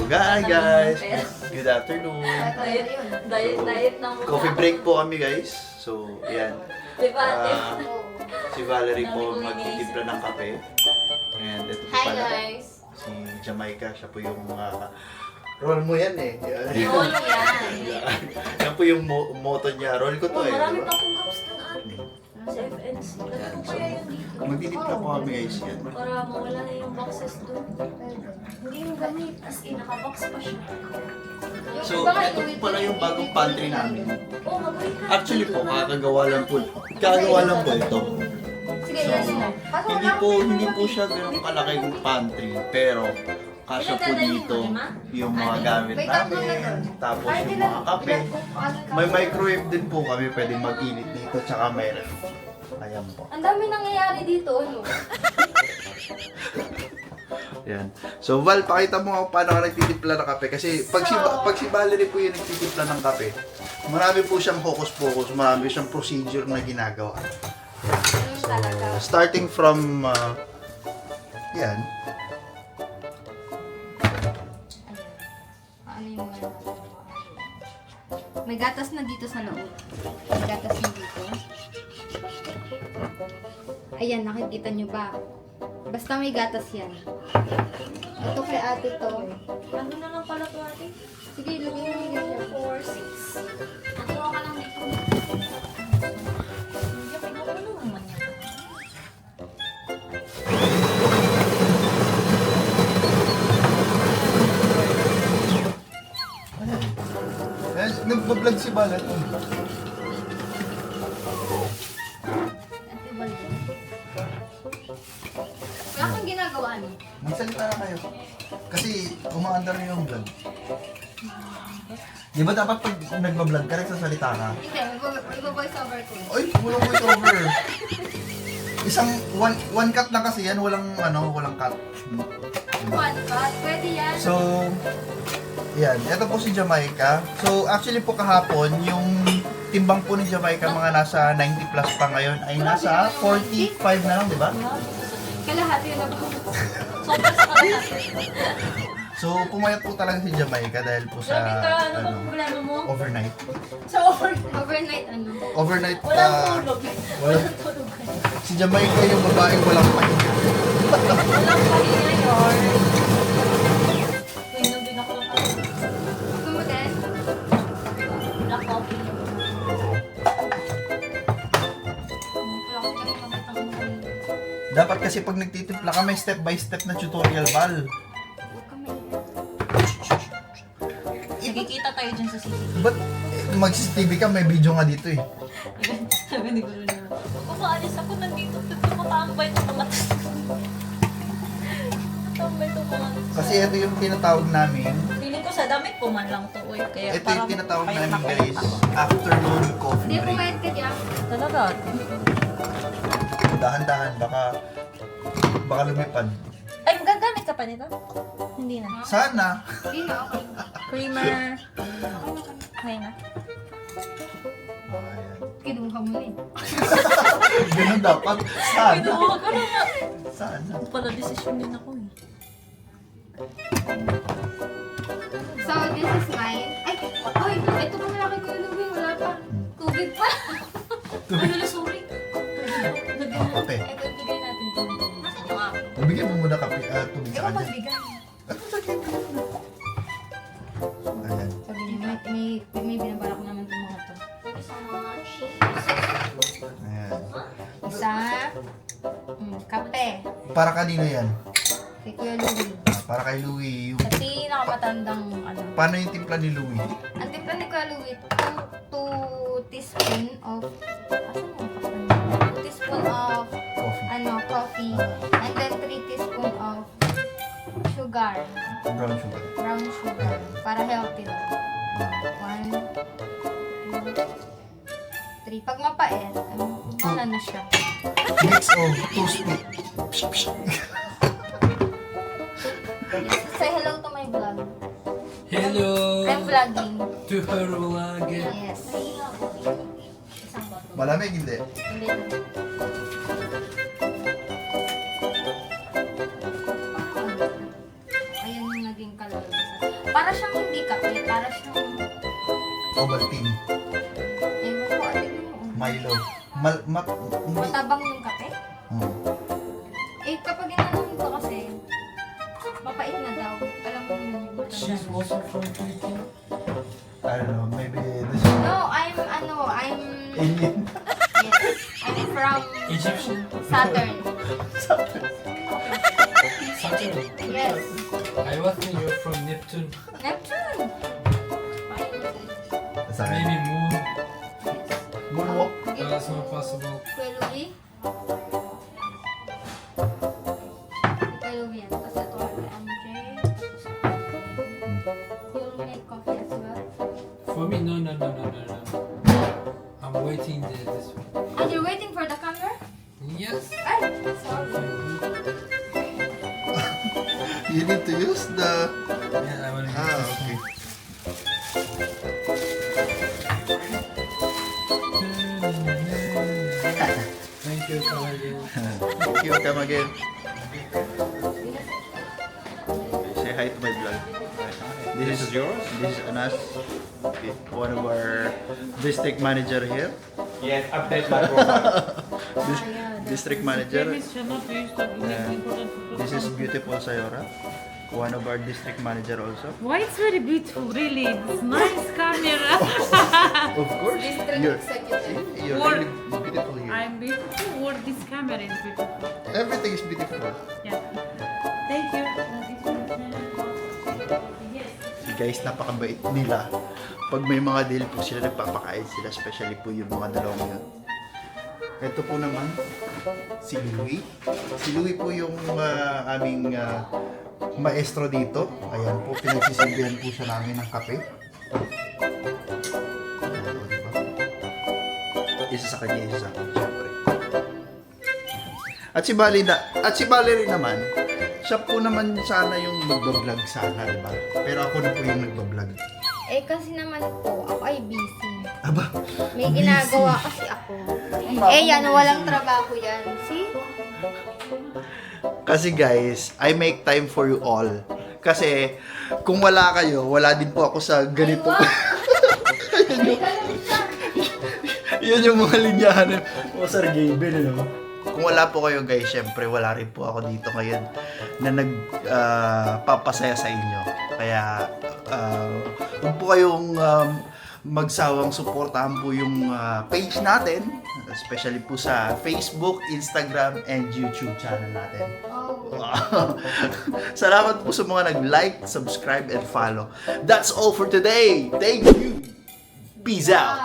Hi guys! Good afternoon! Diet na muna. Coffee break po kami guys. So, yan. Diba? Si Valerie po magtitimpla ng kape. And ito po Hi pala. guys! Si Jamaica, siya po yung role mo yan eh. Roll yan. Yan po yung motto niya. Role ko to eh. Marami Diba? pa akong cups ng ate. Sa FNC. Lagyan ko kaya yan dito. Magtitimpla po kami guys yan. Para mawala na yung boxes doon. Hindi yung gamit. As in, nakabox pa siya. So, ito po pala yung bagong pantry namin. Oh, mag-wait ka. Actually po, kakagawa lang po ito. Sige, So, yes mo. hindi po siya ganun kalaki yung pantry, pero kasya po dito yung mga gamit namin, tapos yung mga kape. May microwave din po kami, pwedeng mag-init dito, tsaka may ref. Ayan po. Ang dami nangyayari dito, no? Yan. So Val, pakita mo ako paano ka nagtitimpla ng kape. Kasi pag si Valerie po yung nagtitimpla ng kape, marami po siyang focus-focus, marami siyang procedure na ginagawa. So, starting from, yan. Ano yung mga may gatas na dito sa loob. May gatas na dito. Ayan, nakikita nyo ba? Basta may gatas yan. Ito kay ate to. Ano na lang pala to ate? Sige, lagyan mo yung ganyan. 4, 6. Nakuha ka lang dito. Ano naman yan? Nagbablog si Balat. Ate Balde. Wala kang ginagawa niyo. Magsalita na kayo. Kasi umaandar yung vlog. Di ba dapat pag nagbablog ka, nagsasalita ka? Hindi, mag-voice over ko. Ay, walang voice over. Isang one cut lang kasi yan, walang cut. One cut, pwede yan. So, yan. Ito po si Jamaica. So, actually po kahapon, yung timbang po ni Jamaica mga nasa 90 plus pa ngayon ay nasa 45 na lang, di ba? Kalahati na ba? Sobra sa kalahati. So, pumayat po talaga si Jamaica dahil po sa Grabe ka, ano bang problema mo? overnight. Sa Overnight, ano? Overnight, Walang tulog. walang- Tulog. si Jamaica yung babaeng walang pahinga. Walang pahinga yun. Uy, nung binaklo ka. Gusto mo din? Black coffee. Dapat kasi pag nagtitimpla ka, may step by step na tutorial, Val. Huwag ka maingay. Nagkikita tayo dyan sa city. Ba't mag-CCTV ka, may video nga dito eh. Sabi ni Guru naman. Kung maalis ako, nandito. Tumatambay ito mga Tumatambay ito mga Kasi ito yung tinatawag namin. Feeling ko sa damit po man lang to. Uy. Kaya Ito yung parang tinatawag payat namin na payat guys. ako. Afternoon coffee Hindi, break. pumayat ka dyan. Talaga? Dahan-dahan, baka lumipad. Ay, magagamit ka pa nito? Hindi na. Sana. Hindi na, okay. Creamer. Okay na. Ayan. Kinuha mo eh. Ganun dapat. Sana. Pinuha ko na nga. Sana. Ako pala, desisyon din ako eh. So, this is mine. Ay, ito pa malaki ko yung lubing. Wala pa. Tubig pa. Ay, sorry. Lagyan mo. Kape. Ito, ibigay natin ito. Nasaan yung ako? Bigyan mo muna kape, tubig sa Ikaw kanya. magbigay. Ayan. Sabi niya, may binabalak naman itong mga to. Isang mga cheese. Ayan. Isa, kape. Para kanino yan? Kay Kuya Louie. Para kay Louie. Yung, Sa pinakamatandang ano. paano yung timpla ni Louie? Ang timpla ni Kuya Louie, 2 teaspoon of, asan mo ang kape? 2 teaspoon of, Coffee. coffee. And then 3 teaspoon of sugar. Brown sugar. Brown sugar. Para healthy lang. 1, 2, 3. Pag mapait, wala na siya. Mix of 2 spoon. Say hello to my vlog. Hello I'm vlogging. to her vlog. Yes. Isang bato. Malamig, hindi. Hindi na. Ayan yung naging kaluluwa. Para siyang hindi kape, para siyang, Ovaltine, ewan ko, atin mo. Milo. Hindi. Matabang yung kape? Hmm. Eh, kapag inanong ko kasi, mapait na daw. Alam mo yun yung She's matanda. also from Philippines. I don't know, maybe this No, I'm Indian. yes, I'm from Egyptian. Saturn. Saturn. Yes, I was thinking you're from Neptune. Neptune. Sorry. Maybe Moon. Moonwalk. That's not possible. Kuya Louie. Kuya Louie yan. Tapos ito kay MJ. You'll make coffee as well. For me, no. I'm waiting this one. And you're waiting for the camera? Yes. Ay, sorry. You need to use the... Yeah, I want to okay. Thank you, Kamagan. Thank you, come again. Say hi to my vlog. This is yours? This is Anas, one of our district manager here. Yes, update my profile. District manager. Cannot be used to important photos. This is beautiful Sayora, one of our district manager also. Why it's very beautiful, really. It's nice camera. Of course, District you're, executive. you're Or- really beautiful here. I'm beautiful, or this camera is beautiful. Everything is beautiful. Yeah. Thank you. Yes. Si guys, napakabait nila. Pag may mga deal po sila, nagpapakain sila, especially po yung mga dalawang yun. Ito po naman, si Louie. Si Louie po yung aming maestro dito. Ayan po, pinagsisilbihan po siya namin ng kape. Ayan po, diba? Isa sa kanya, isa sa akin, syempre. At si Bali rin naman, siya po naman sana yung magbablog sana, diba? Pero ako na po yung nagbablog. Eh, kasi naman po, ako ay busy. Aba, May ginagawa kasi ako. Eh, yan, walang trabaho yan. See? kasi guys, I make time for you all. Kasi, kung wala kayo, wala din po ako sa ganito. Yun yung mga linyahan o Sir Gaben, ano? Kung wala po kayo guys, syempre wala rin po ako dito ngayon na nagpapasaya sa inyo. Kaya huwag po kayong magsawang suportahan po yung page natin, especially po sa Facebook, Instagram, and YouTube channel natin. Oh. Wow. Salamat po sa mga nag-like, subscribe, and follow. That's all for today. Thank you. Peace out.